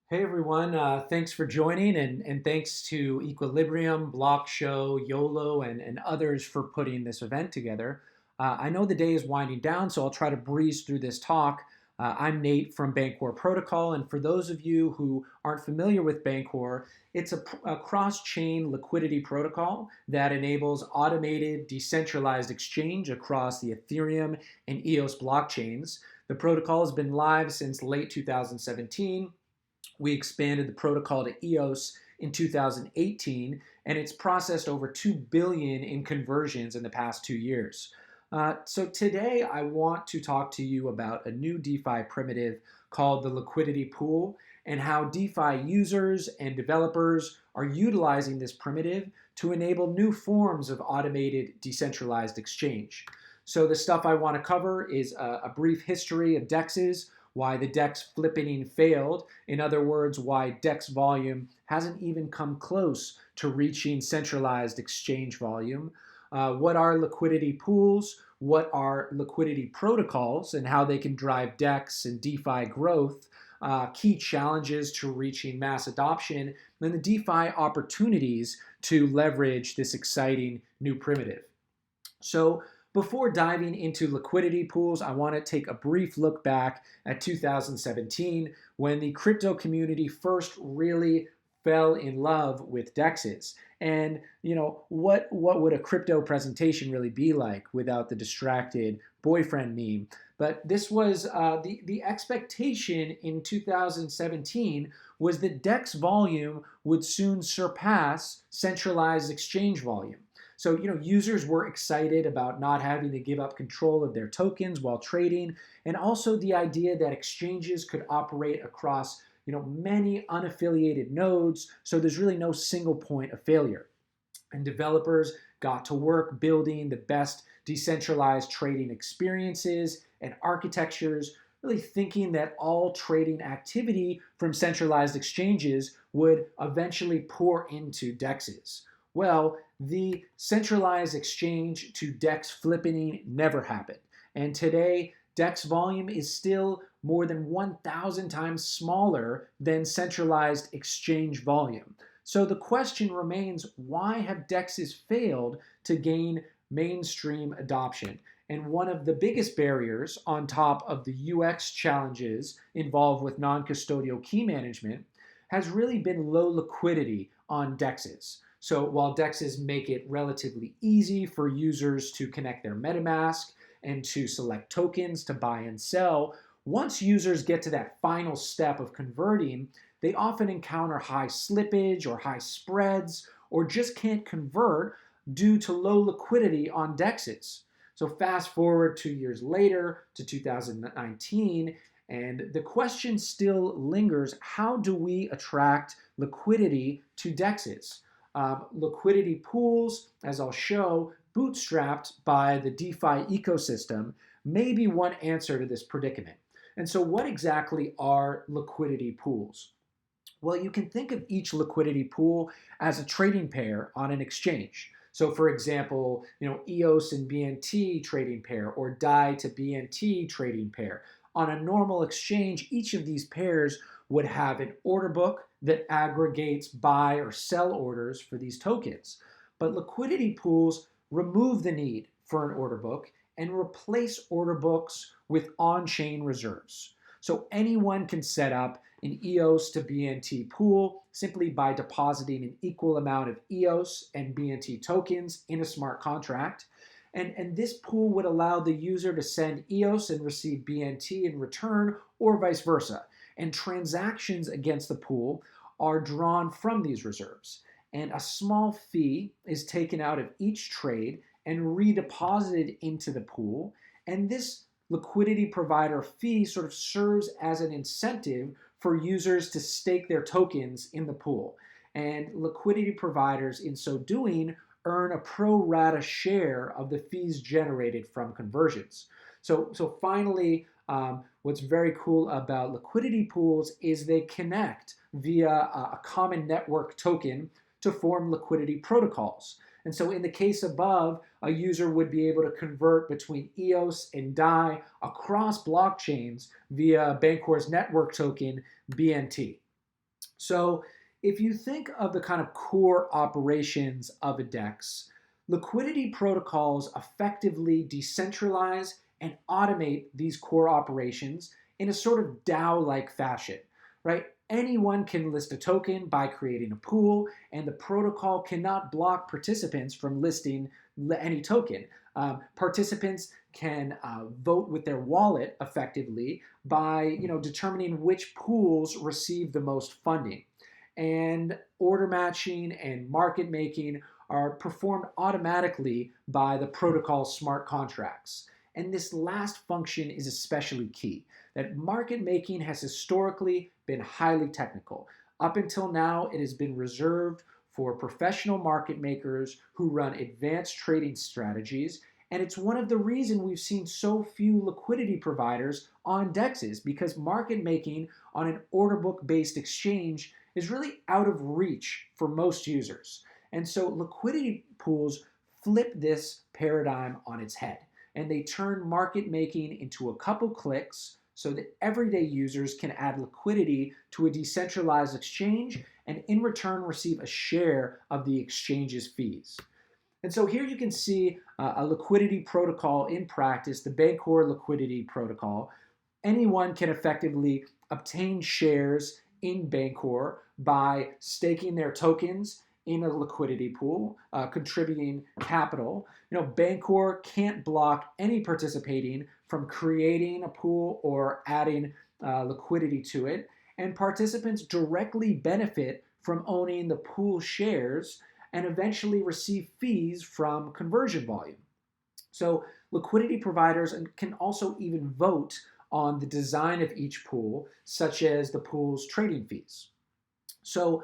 Hey everyone, thanks for joining and thanks to Equilibrium, Block Show, YOLO, and others for putting this event together. I know the day is winding down, so I'll try to breeze through this talk. I'm Nate from Bancor Protocol, and for those of you who aren't familiar with Bancor, it's a cross-chain liquidity protocol that enables automated, decentralized exchange across the Ethereum and EOS blockchains. The protocol has been live since late 2017. We expanded the protocol to EOS in 2018, and it's processed over 2 billion in conversions in the past 2 years. So today I want to talk to you about a new DeFi primitive called the liquidity pool and how DeFi users and developers are utilizing this primitive to enable new forms of automated decentralized exchange. So the stuff I want to cover is a brief history of DEXs, why the DEX flippening failed. In other words, why DEX volume hasn't even come close to reaching centralized exchange volume. What are liquidity pools? What are liquidity protocols and how they can drive DEX and DeFi growth? Key challenges to reaching mass adoption, and the DeFi opportunities to leverage this exciting new primitive. So before diving into liquidity pools, I want to take a brief look back at 2017 when the crypto community first really fell in love with DEXs. And what would a crypto presentation really be like without the distracted boyfriend meme? But this was the expectation in 2017 was that DEX volume would soon surpass centralized exchange volume. So, users were excited about not having to give up control of their tokens while trading, and also the idea that exchanges could operate across, many unaffiliated nodes, so there's really no single point of failure. And developers got to work building the best decentralized trading experiences and architectures, really thinking that all trading activity from centralized exchanges would eventually pour into DEXs. Well, the centralized exchange to DEX flipping never happened. And today, DEX volume is still more than 1,000 times smaller than centralized exchange volume. So the question remains, why have DEXs failed to gain mainstream adoption? And one of the biggest barriers, on top of the UX challenges involved with non-custodial key management, has really been low liquidity on DEXs. So while DEXs make it relatively easy for users to connect their MetaMask and to select tokens to buy and sell, once users get to that final step of converting, they often encounter high slippage or high spreads or just can't convert due to low liquidity on DEXs. So fast forward 2 years later to 2019, and the question still lingers, how do we attract liquidity to DEXs? Liquidity pools, as I'll show, bootstrapped by the DeFi ecosystem, may be one answer to this predicament. And so what exactly are liquidity pools? Well, you can think of each liquidity pool as a trading pair on an exchange. So for example, EOS and BNT trading pair or DAI to BNT trading pair. On a normal exchange, each of these pairs would have an order book that aggregates buy or sell orders for these tokens. But liquidity pools remove the need for an order book and replace order books with on-chain reserves. So anyone can set up an EOS to BNT pool simply by depositing an equal amount of EOS and BNT tokens in a smart contract. And this pool would allow the user to send EOS and receive BNT in return or vice versa. And transactions against the pool are drawn from these reserves. And a small fee is taken out of each trade and redeposited into the pool. And this liquidity provider fee sort of serves as an incentive for users to stake their tokens in the pool. And liquidity providers, in so doing, earn a pro rata share of the fees generated from conversions. So finally, what's very cool about liquidity pools is they connect via a common network token to form liquidity protocols. And so in the case above, a user would be able to convert between EOS and DAI across blockchains via Bancor's network token, BNT. So if you think of the kind of core operations of a DEX, liquidity protocols effectively decentralize and automate these core operations in a sort of DAO-like fashion, right? Anyone can list a token by creating a pool, and the protocol cannot block participants from listing any token. Participants can vote with their wallet effectively by determining which pools receive the most funding. And order matching and market making are performed automatically by the protocol smart contracts. And this last function is especially key, that market making has historically been highly technical. Up until now, it has been reserved for professional market makers who run advanced trading strategies. And it's one of the reasons we've seen so few liquidity providers on DEXs, because market making on an order book based exchange is really out of reach for most users. And so liquidity pools flip this paradigm on its head, and they turn market making into a couple clicks so that everyday users can add liquidity to a decentralized exchange and in return receive a share of the exchange's fees. And so here you can see a liquidity protocol in practice, the Bancor liquidity protocol. Anyone can effectively obtain shares in Bancor by staking their tokens in a liquidity pool, contributing capital. Bancor can't block any participating from creating a pool or adding liquidity to it, and participants directly benefit from owning the pool shares and eventually receive fees from conversion volume. So liquidity providers can also even vote on the design of each pool, such as the pool's trading fees. So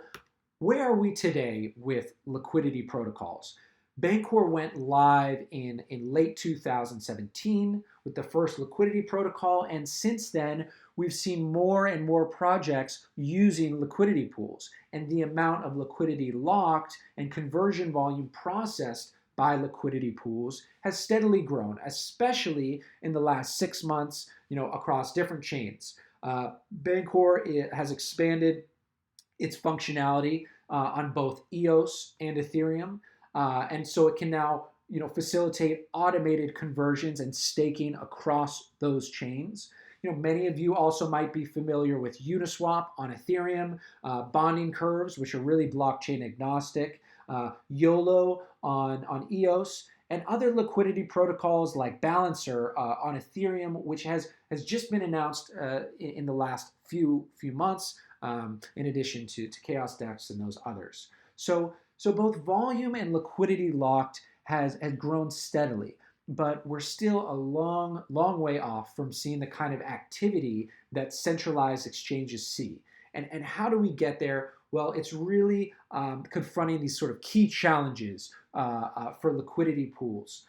where are we today with liquidity protocols? Bancor went live in late 2017 with the first liquidity protocol, and since then, we've seen more and more projects using liquidity pools, and the amount of liquidity locked and conversion volume processed by liquidity pools has steadily grown, especially in the last 6 months, across different chains. Bancor has expanded its functionality on both EOS and Ethereum. And so it can now facilitate automated conversions and staking across those chains. Many of you also might be familiar with Uniswap on Ethereum, bonding curves, which are really blockchain agnostic, YOLO on EOS, and other liquidity protocols like Balancer on Ethereum, which has just been announced in the last few months, in addition to Chaos DEX and those others. So both volume and liquidity locked has grown steadily, but we're still a long way off from seeing the kind of activity that centralized exchanges see. And how do we get there? Well, it's really confronting these sort of key challenges for liquidity pools.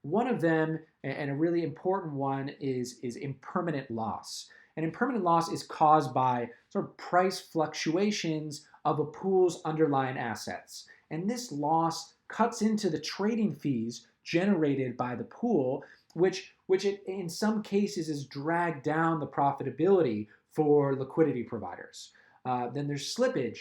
One of them, and a really important one, is impermanent loss. And impermanent loss is caused by sort of price fluctuations of a pool's underlying assets. And this loss cuts into the trading fees generated by the pool, which in some cases is dragged down the profitability for liquidity providers. Then there's slippage.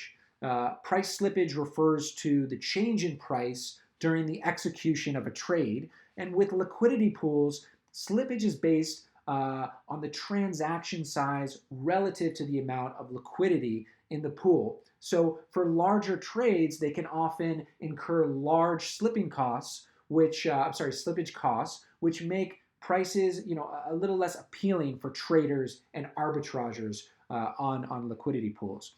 Price slippage refers to the change in price during the execution of a trade. And with liquidity pools, slippage is based on the transaction size relative to the amount of liquidity in the pool. So for larger trades, they can often incur large slippage costs, which make prices, a little less appealing for traders and arbitrageurs on liquidity pools.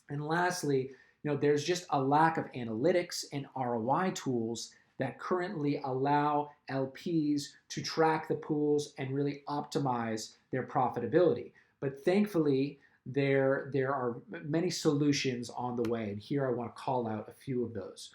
And lastly, there's just a lack of analytics and ROI tools that currently allow LPs to track the pools and really optimize their profitability. But thankfully, there are many solutions on the way, and here I want to call out a few of those.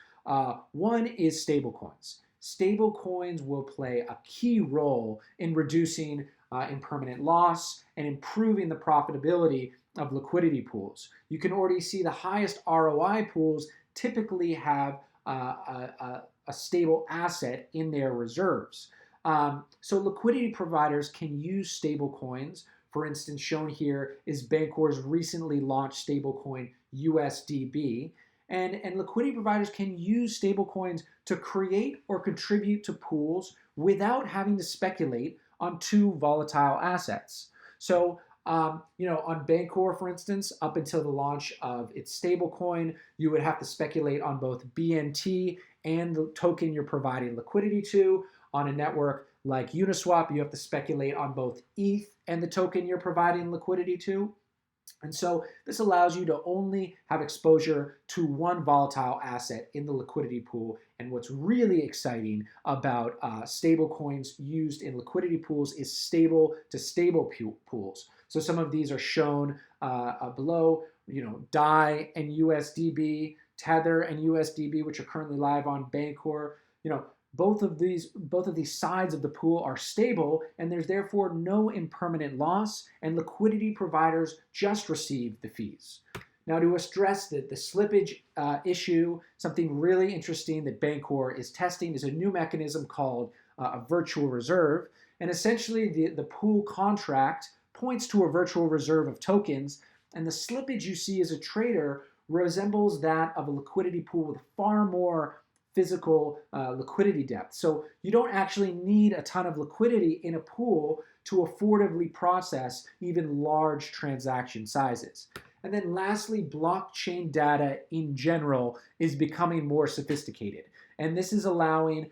One is stablecoins. Stablecoins will play a key role in reducing impermanent loss and improving the profitability of liquidity pools. You can already see the highest ROI pools typically have a stable asset in their reserves. So liquidity providers can use stable coins For instance, shown here is Bancor's recently launched stablecoin USDB. And liquidity providers can use stablecoins to create or contribute to pools without having to speculate on two volatile assets. So, on Bancor, for instance, up until the launch of its stablecoin, you would have to speculate on both BNT and the token you're providing liquidity to. On a network like Uniswap, you have to speculate on both ETH and the token you're providing liquidity to. And so this allows you to only have exposure to one volatile asset in the liquidity pool. And what's really exciting about stable coins used in liquidity pools is stable to stable pools. So some of these are shown below, DAI and USDB, Tether and USDB, which are currently live on Bancor. Both of these sides of the pool are stable, and there's therefore no impermanent loss, and liquidity providers just receive the fees. Now, to address the slippage issue, something really interesting that Bancor is testing is a new mechanism called a virtual reserve. And essentially, the pool contract points to a virtual reserve of tokens, and the slippage you see as a trader resembles that of a liquidity pool with far more physical liquidity depth. So you don't actually need a ton of liquidity in a pool to affordably process even large transaction sizes. And then lastly, blockchain data in general is becoming more sophisticated. And this is allowing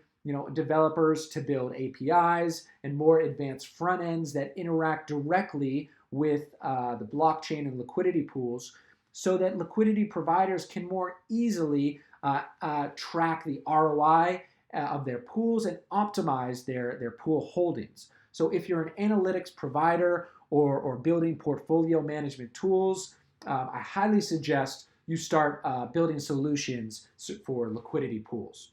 developers to build APIs and more advanced front ends that interact directly with the blockchain and liquidity pools so that liquidity providers can more easily track the ROI of their pools and optimize their pool holdings. So if you're an analytics provider or building portfolio management tools, I highly suggest you start building solutions for liquidity pools.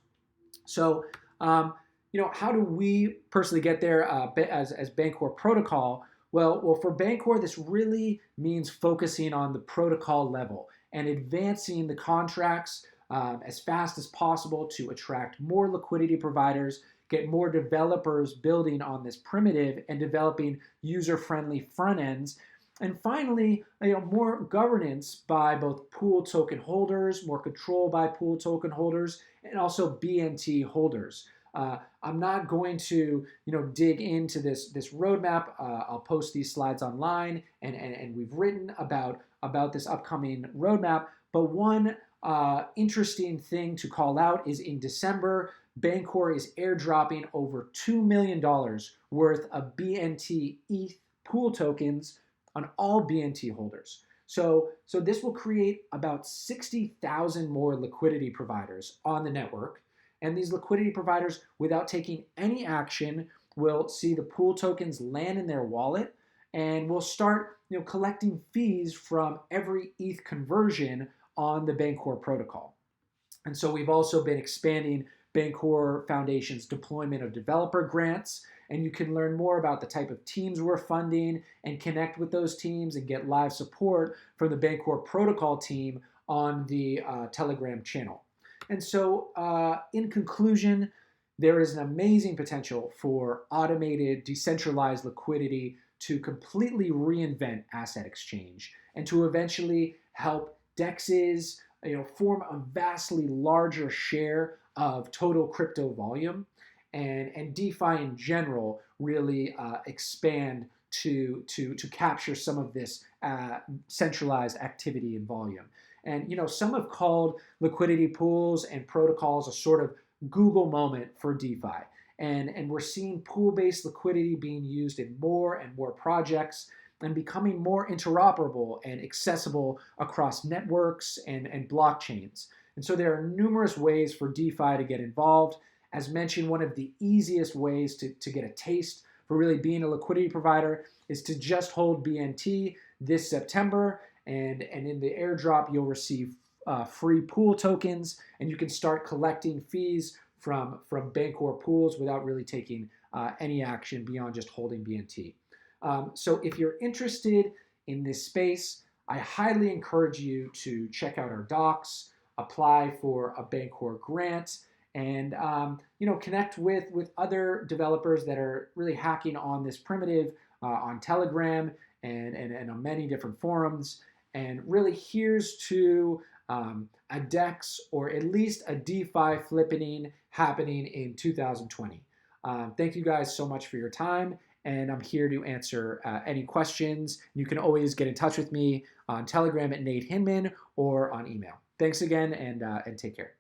So, how do we personally get there as Bancor protocol? Well, for Bancor, this really means focusing on the protocol level and advancing the contracts as fast as possible to attract more liquidity providers, get more developers building on this primitive and developing user-friendly front ends, and finally, more governance by both pool token holders, more control by pool token holders, and also BNT holders. I'm not going to, dig into this roadmap. I'll post these slides online, and we've written about this upcoming roadmap. But one interesting thing to call out is in December, Bancor is airdropping over $2 million worth of BNT ETH pool tokens on all BNT holders. So this will create about 60,000 more liquidity providers on the network. And these liquidity providers, without taking any action, will see the pool tokens land in their wallet and will start collecting fees from every ETH conversion on the Bancor protocol. And so we've also been expanding Bancor Foundation's deployment of developer grants, and you can learn more about the type of teams we're funding and connect with those teams and get live support from the Bancor protocol team on the Telegram channel. And so in conclusion, there is an amazing potential for automated, decentralized liquidity to completely reinvent asset exchange and to eventually help DEXs form a vastly larger share of total crypto volume, and DeFi in general really expand to capture some of this centralized activity and volume. And some have called liquidity pools and protocols a sort of Google moment for DeFi. And we're seeing pool-based liquidity being used in more and more projects and becoming more interoperable and accessible across networks and blockchains. And so there are numerous ways for DeFi to get involved. As mentioned, one of the easiest ways to get a taste for really being a liquidity provider is to just hold BNT this September, and in the airdrop you'll receive free pool tokens, and you can start collecting fees from Bancor pools without really taking any action beyond just holding BNT. So if you're interested in this space, I highly encourage you to check out our docs, apply for a Bancor grant, and connect with other developers that are really hacking on this primitive on Telegram and on many different forums. And really, here's to a DEX or at least a DeFi flipping happening in 2020. Thank you guys so much for your time, and I'm here to answer any questions. You can always get in touch with me on Telegram at Nate Hinman or on email. Thanks again, and take care.